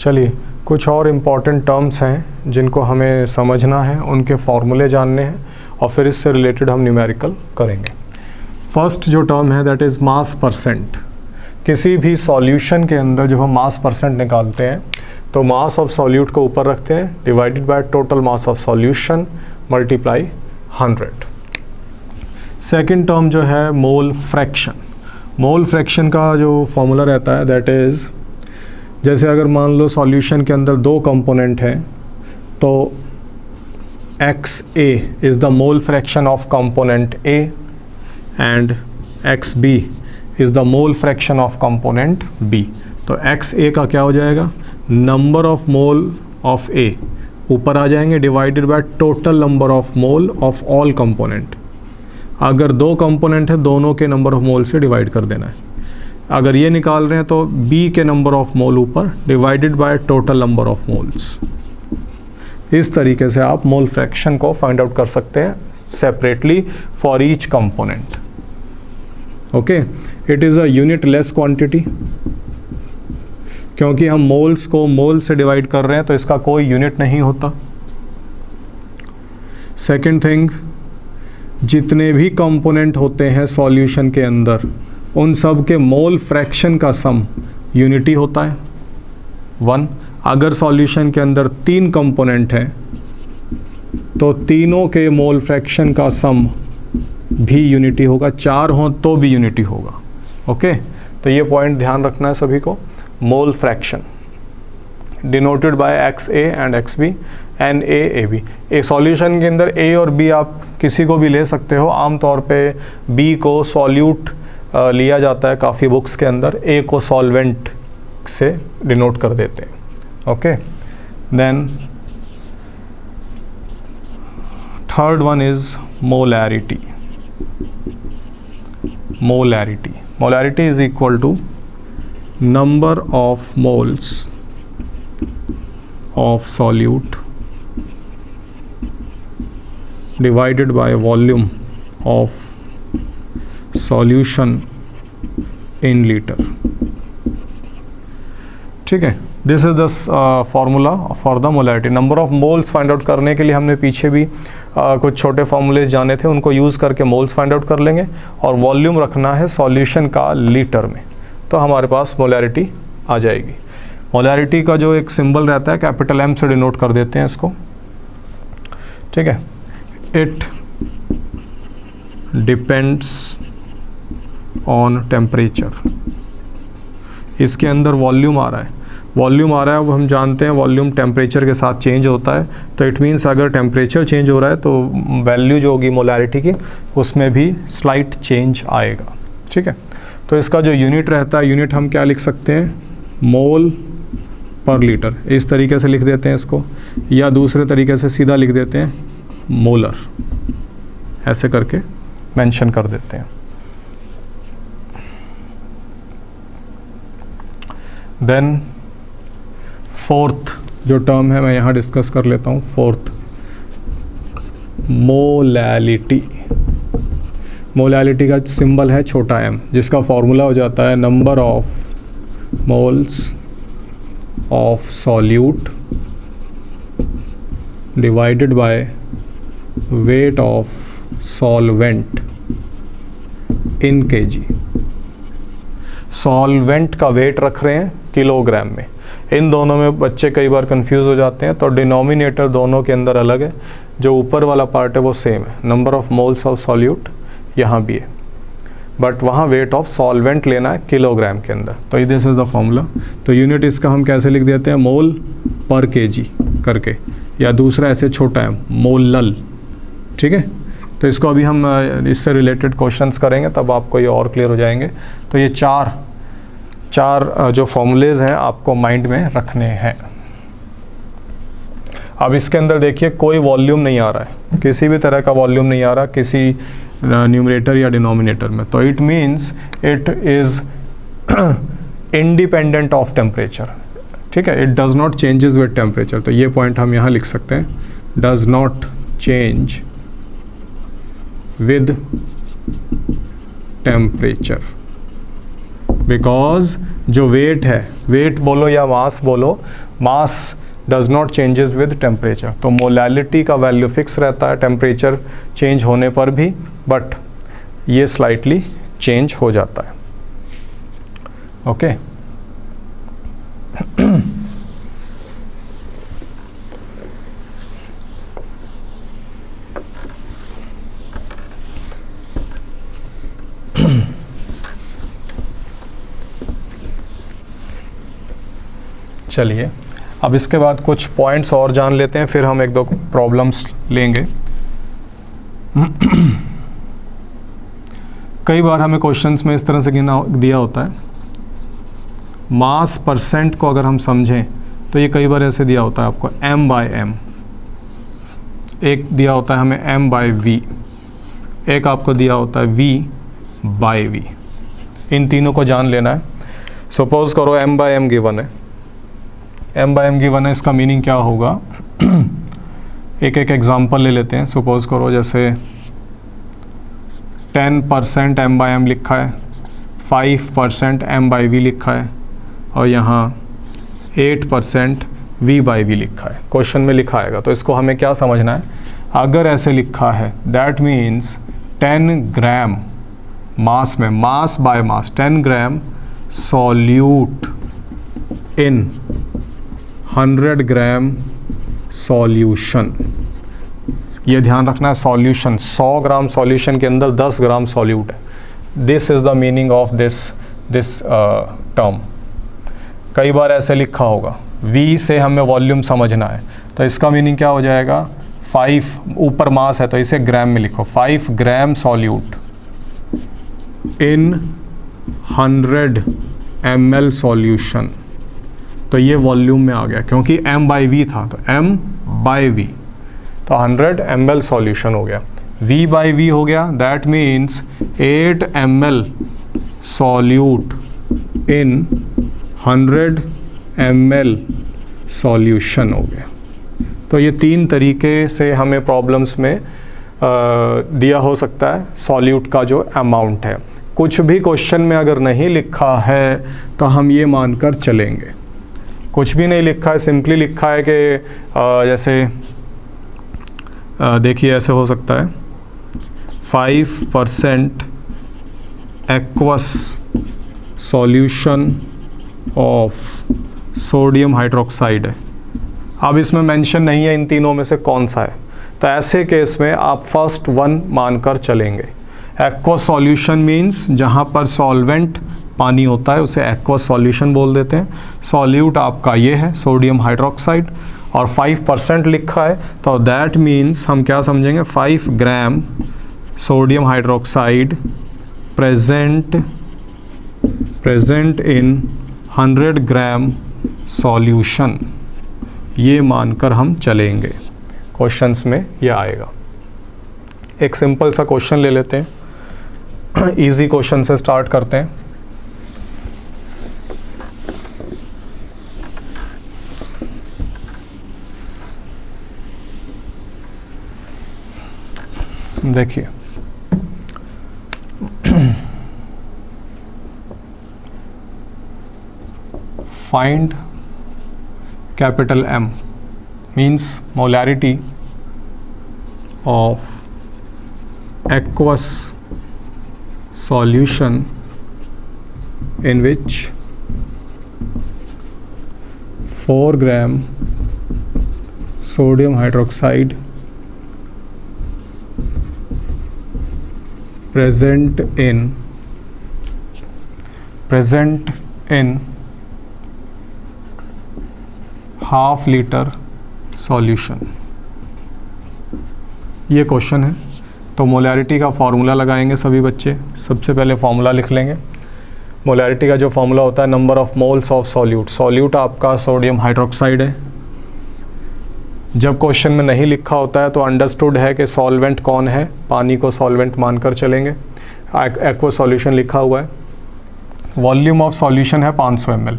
चलिए कुछ और इम्पॉर्टेंट टर्म्स हैं जिनको हमें समझना है, उनके फॉर्मूले जानने हैं और फिर इससे रिलेटेड हम न्यूमेरिकल करेंगे। फर्स्ट जो टर्म है दैट इज़ मास परसेंट। किसी भी सॉल्यूशन के अंदर जब हम मास परसेंट निकालते हैं तो मास ऑफ सॉल्यूट को ऊपर रखते हैं, divided by total mass of solution multiply 100। Second term जो है मोल फ्रैक्शन। मोल फ्रैक्शन का जो फॉर्मूला रहता है दैट इज़, जैसे अगर मान लो सॉल्यूशन के अंदर दो कंपोनेंट हैं तो XA is the mole fraction of component A and XB is the mole fraction of component B। तो XA का क्या हो जाएगा, number of mole of A ऊपर आ जाएंगे divided by total number of mole of all component. अगर दो component है दोनों के नंबर ऑफ मोल से डिवाइड कर देना है। अगर ये निकाल रहे हैं तो B के नंबर ऑफ मोल ऊपर divided by total number of moles. इस तरीके से आप मोल फ्रैक्शन को फाइंड आउट कर सकते हैं separately for each component. Okay, it is a unit less quantity, क्योंकि हम मोल्स को मोल से डिवाइड कर रहे हैं तो इसका कोई यूनिट नहीं होता। सेकेंड थिंग, जितने भी कंपोनेंट होते हैं सॉल्यूशन के अंदर उन सब के मोल फ्रैक्शन का सम यूनिटी होता है 1। अगर सॉल्यूशन के अंदर 3 कंपोनेंट हैं तो तीनों के मोल फ्रैक्शन का सम भी यूनिटी होगा, 4 हों तो भी यूनिटी होगा। ओके, तो ये पॉइंट ध्यान रखना है सभी को। Mole fraction denoted by XA and XB and AB। एक सॉल्यूशन के अंदर A और B आप किसी को भी ले सकते हो। आमतौर पे B को सॉल्यूट लिया जाता है काफ़ी बुक्स के अंदर, A को सॉल्वेंट से डिनोट कर देते हैं। Okay, then third one is molarity. Molarity is equal to number of moles of solute divided by volume of solution in litre. ठीक है, this is the formula for the molarity. Number of moles find out करने के लिए हमने पीछे भी कुछ छोटे फॉर्मूले जाने थे, उनको यूज़ करके मोल्स फाइंड आउट कर लेंगे और वॉल्यूम रखना है सॉल्यूशन का लीटर में, तो हमारे पास मोलैरिटी आ जाएगी। मोलैरिटी का जो एक सिंबल रहता है कैपिटल M से डिनोट कर देते हैं इसको। ठीक है, इट डिपेंड्स ऑन टेम्परेचर। इसके अंदर वॉल्यूम आ रहा है, वो हम जानते हैं वॉल्यूम टेम्परेचर के साथ चेंज होता है, तो इट मीन्स अगर टेम्परेचर चेंज हो रहा है तो वैल्यू जो होगी मोलैरिटी की उसमें भी स्लाइट चेंज आएगा। ठीक है, तो इसका जो यूनिट रहता है, यूनिट हम क्या लिख सकते हैं, मोल पर लीटर। इस तरीके से लिख देते हैं इसको, या दूसरे तरीके से सीधा लिख देते हैं मोलर, ऐसे करके मेंशन कर देते हैं। देन फोर्थ जो टर्म है मैं यहाँ डिस्कस कर लेता हूँ। Fourth, molality. मोलैलिटी का सिंबल है छोटा m, जिसका फॉर्मूला हो जाता है number of moles of solute divided by weight of solvent in kg। Solvent का वेट रख रहे हैं किलोग्राम में। इन दोनों में बच्चे कई बार कंफ्यूज हो जाते हैं, तो डिनोमिनेटर दोनों के अंदर अलग है, जो ऊपर वाला पार्ट है वो सेम है, number of moles of solute यहाँ भी है, बट वहाँ वेट ऑफ सॉल्वेंट लेना है किलोग्राम के अंदर। तो दिस इज़ द फॉर्मूला। तो यूनिट इसका हम कैसे लिख देते हैं, मोल पर kg करके, या दूसरा ऐसे छोटा है मोलल। ठीक है, तो इसको अभी हम इससे रिलेटेड क्वेश्चंस करेंगे, तब आपको ये और क्लियर हो जाएंगे। तो ये चार जो फॉर्मूलेज हैं आपको माइंड में रखने हैं। अब इसके अंदर देखिए कोई वॉल्यूम नहीं आ रहा है, किसी भी तरह का वॉल्यूम नहीं आ रहा किसी न्यूमरेटर या डिनोमिनेटर में, तो it means it is independent of temperature. ठीक है, it does not changes with temperature. तो ये पॉइंट हम यहाँ लिख सकते हैं, does not change with temperature, because जो वेट है, वेट बोलो या मास बोलो, mass does not changes with temperature. तो मोलैलिटी का वैल्यू फिक्स रहता है टेम्परेचर चेंज होने पर भी, बट ये स्लाइटली चेंज हो जाता है। ओके चलिए अब इसके बाद कुछ पॉइंट्स और जान लेते हैं, फिर हम एक दो प्रॉब्लम्स लेंगे। कई बार हमें क्वेश्चंस में इस तरह से दिया होता है, मास परसेंट को अगर हम समझें तो ये कई बार ऐसे दिया होता है आपको m/m, एक दिया होता है हमें m/v, एक आपको दिया होता है v/v। इन तीनों को जान लेना है। सपोज करो m/m गिवन है, m/m गिवन है, इसका मीनिंग क्या होगा? एक एक एग्जांपल ले लेते हैं। सपोज करो जैसे 10% m/m लिखा है, 5% m/v लिखा है और यहाँ 8% v/v लिखा है। क्वेश्चन में लिखा आएगा, तो इसको हमें क्या समझना है? अगर ऐसे लिखा है दैट मीन्स 10 ग्राम मास में, mass by mass 10 gram solute in 100 gram solution. ये ध्यान रखना है, सॉल्यूशन 100 ग्राम सॉल्यूशन के अंदर 10 ग्राम सॉल्यूट है। This is the meaning of this term. कई बार ऐसे लिखा होगा, V से हमें वॉल्यूम समझना है, तो इसका मीनिंग क्या हो जाएगा? 5 ऊपर मास है तो इसे ग्राम में लिखो, 5 ग्राम सॉल्यूट इन 100 ml सॉल्यूशन। तो ये वॉल्यूम में आ गया क्योंकि m/v था, तो m/v, तो 100 ml सॉल्यूशन हो गया। v/v हो गया, that means 8 ml solute in 100 ml solution हो गया। तो ये 3 तरीके से हमें प्रॉब्लम्स में दिया हो सकता है सॉल्यूट का जो अमाउंट है। कुछ भी क्वेश्चन में अगर नहीं लिखा है तो हम ये मानकर चलेंगे, कुछ भी नहीं लिखा है, सिंपली लिखा है कि जैसे देखिए ऐसे हो सकता है 5% aqueous solution of sodium hydroxide है। अब इसमें मेंशन नहीं है इन तीनों में से कौन सा है, तो ऐसे केस में आप फर्स्ट वन मानकर चलेंगे। एक्वस सॉल्यूशन मीन्स जहाँ पर सॉल्वेंट पानी होता है उसे एक्वस सॉल्यूशन बोल देते हैं। सॉल्यूट आपका ये है सोडियम हाइड्रोक्साइड और 5% लिखा है, तो दैट मीन्स हम क्या समझेंगे? 5 gram sodium hydroxide present in 100 gram solution, ये मानकर हम चलेंगे। क्वेश्चंस में ये आएगा। एक सिंपल सा क्वेश्चन ले लेते हैं, इजी क्वेश्चन से स्टार्ट करते हैं। देखिए find capital M means molarity of aqueous solution in which 4 gram sodium hydroxide present in ½ litre solution. ये क्वेश्चन है। तो मोलैरिटी का फॉर्मूला लगाएंगे सभी बच्चे। सबसे पहले फॉर्मूला लिख लेंगे। मोलैरिटी का जो फॉर्मूला होता है number of moles of solute. Solute आपका सोडियम हाइड्रोक्साइड है। जब क्वेश्चन में नहीं लिखा होता है तो अंडरस्टूड है कि सॉल्वेंट कौन है, पानी को सॉल्वेंट मानकर चलेंगे। एक्वस सॉल्यूशन लिखा हुआ है। वॉल्यूम ऑफ सॉल्यूशन है 500 ml।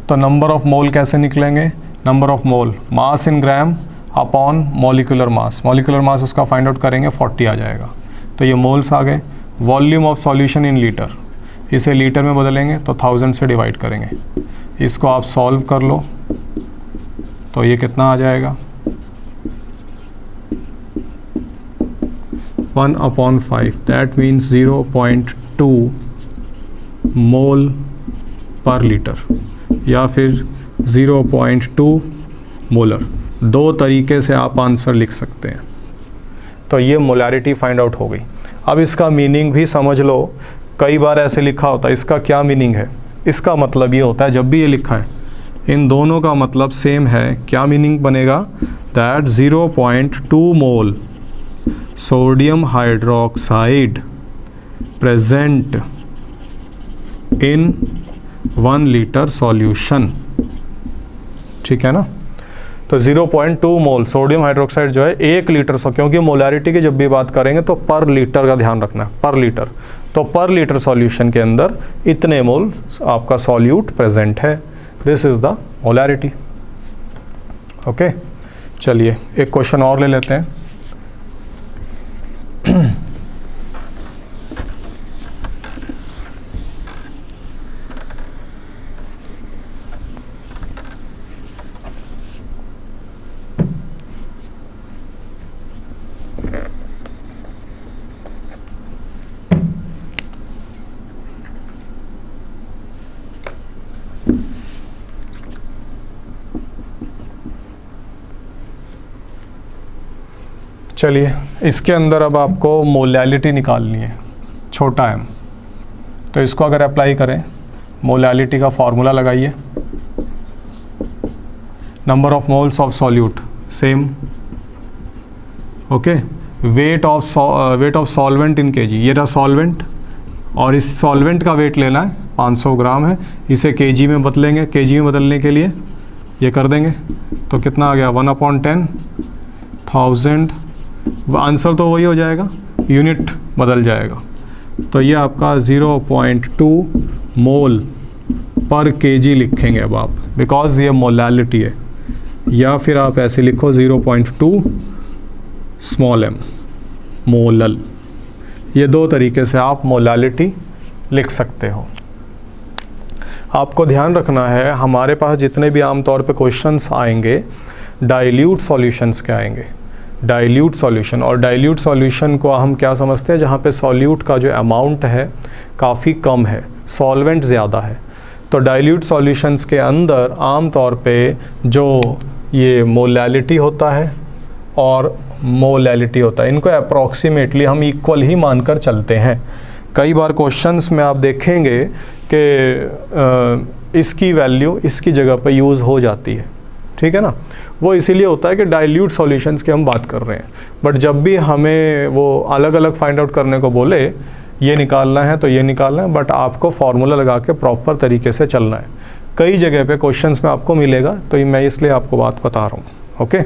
तो नंबर ऑफ मोल कैसे निकलेंगे? Number of mole mass in gram upon molecular mass. Molecular mass उसका फाइंड आउट करेंगे 40 आ जाएगा। तो ये मोल्स आ गए। Volume of solution in litre. इसे लीटर में बदलेंगे तो 1000 से डिवाइड करेंगे, इसको आप सॉल्व कर लो तो ये कितना आ जाएगा 1/5, दैट मीन्स 0.2 मोल पर लीटर या फिर 0.2 मोलर। दो तरीके से आप आंसर लिख सकते हैं। तो ये मोलैरिटी फाइंड आउट हो गई। अब इसका मीनिंग भी समझ लो, कई बार ऐसे लिखा होता है, इसका क्या मीनिंग है? इसका मतलब ये होता है, जब भी ये लिखा है इन दोनों का मतलब सेम है, क्या मीनिंग बनेगा? That 0.2 mole sodium hydroxide present in 1 litre solution. ठीक है ना? तो 0.2 मोल सोडियम हाइड्रोक्साइड जो है 1 लीटर क्योंकि मोलैरिटी की जब भी बात करेंगे तो पर लीटर का ध्यान रखना है, पर लीटर। तो पर लीटर सॉल्यूशन के अंदर इतने मोल आपका सॉल्यूट प्रेजेंट है। This is the molarity. Okay, चलिए एक क्वेश्चन और ले लेते हैं। चलिए इसके अंदर अब आपको मोलैलिटी निकालनी है, छोटा m। तो इसको अगर अप्लाई करें, मोलैलिटी का फॉर्मूला लगाइए, number of moles of solute same, okay, weight of solvent in KG, ये रहा सॉल्वेंट और इस सॉल्वेंट का वेट लेना है 500 ग्राम है, इसे केजी में बदलेंगे। केजी में बदलने के लिए ये कर देंगे तो कितना आ गया 1/10 1000। आंसर तो वही हो जाएगा, यूनिट बदल जाएगा। तो ये आपका 0.2 मोल पर केजी लिखेंगे अब आप, बिकॉज ये मोलैलिटी है। या फिर आप ऐसे लिखो 0.2 स्मॉल m मोलल। ये दो तरीके से आप मोलैलिटी लिख सकते हो। आपको ध्यान रखना है, हमारे पास जितने भी आमतौर पे क्वेश्चंस आएंगे डाइल्यूट सॉल्यूशंस के आएंगे, डाइल्यूट सॉल्यूशन। और डाइल्यूट सॉल्यूशन को हम क्या समझते हैं? जहाँ पे सॉल्यूट का जो अमाउंट है काफ़ी कम है, सॉल्वेंट ज़्यादा है। तो डाइल्यूट सॉल्यूशंस के अंदर आम तौर पे जो ये मोलैलिटी होता है और मोलैलिटी होता है, इनको अप्रॉक्सीमेटली हम इक्वल ही मानकर चलते हैं। कई बार क्वेश्चंस में आप देखेंगे कि इसकी वैल्यू इसकी जगह पर यूज़ हो जाती है, ठीक है ना? वो इसीलिए होता है कि डाइल्यूट सॉल्यूशंस की हम बात कर रहे हैं। बट जब भी हमें वो अलग अलग फाइंड आउट करने को बोले, ये निकालना है तो ये निकालना है, बट आपको फार्मूला लगा के प्रॉपर तरीके से चलना है। कई जगह पे क्वेश्चंस में आपको मिलेगा, तो मैं इसलिए आपको बात बता रहा हूँ। ओके।